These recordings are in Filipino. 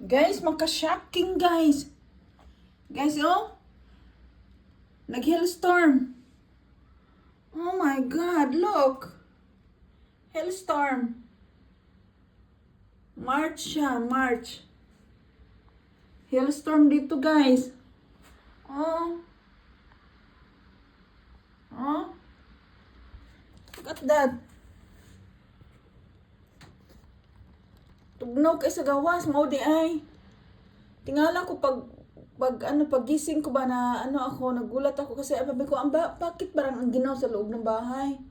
Guys, maka-shocking guys. Guys, oh. Nag-hailstorm. Oh my God, look. Hailstorm. March siya, March. Hailstorm dito guys. Oh. Oh. Look at that. Tugnog kay sa gawas, mao di ay. Tingala ko pagising ko ba na ako, nagulat ako kasi sabi ko, bakit parang ang ginaw sa loob ng bahay?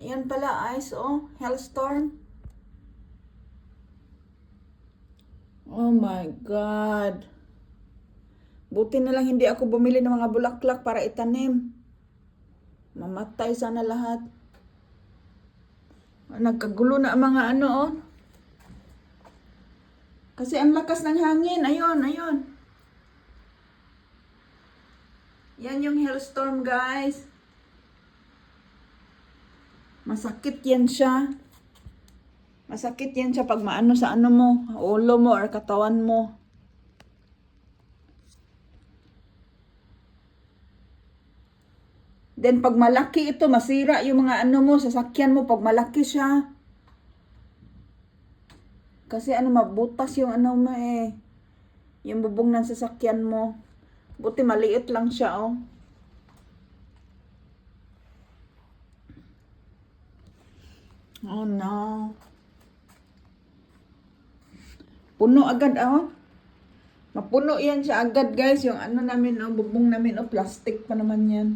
Ayan pala, ice, oh, hailstorm. Oh my God. Buti na lang hindi ako bumili ng mga bulaklak para itanim. Mamatay sana lahat. Nagkagulo na ang mga oh. Kasi ang lakas ng hangin. Ayun, ayun. Yan yung hailstorm, guys. Masakit yan siya. Masakit yan siya pag maano sa mo, ulo mo or katawan mo. Then pag malaki ito, masira yung mga mo, sasakyan mo pag malaki siya. Kasi mabutas yung mo eh. Yung bubong ng sasakyan mo. Buti maliit lang siya, oh. Oh no. Puno agad, oh. Mapuno yan siya agad, guys. Yung namin, oh, bubong namin, oh, plastic pa naman yan.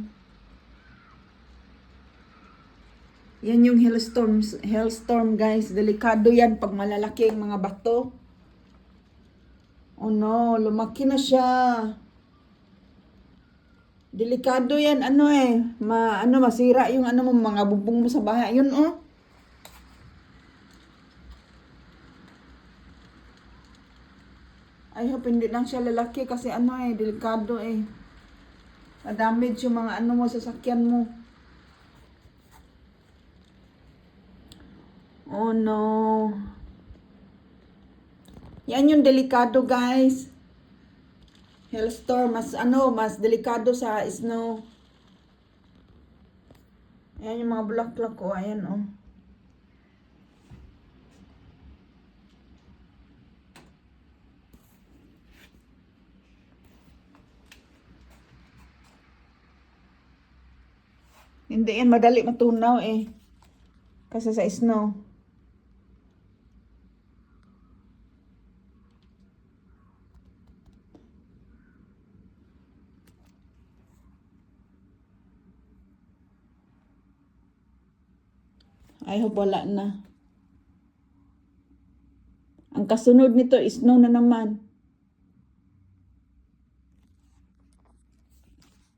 Yan yung hailstorm guys. Delikado yan pag malalaki ang mga bato. Oh no, lumaki na siya. Delikado yan, masira yung mga bubong mo sa bahay. Ayun, oh. I hope hindi lang siya lalaki kasi delikado eh. Ma-damage yung mga mo, sasakyan mo. Oh no. Yan yung delikado, guys. Hailstorm, mas delikado sa snow. Ayan yung mga bulaklak ko, ayan, oh. Hindi yan madali matunaw eh. Kasi sa snow. I hope wala na. Ang kasunod nito is snow na naman.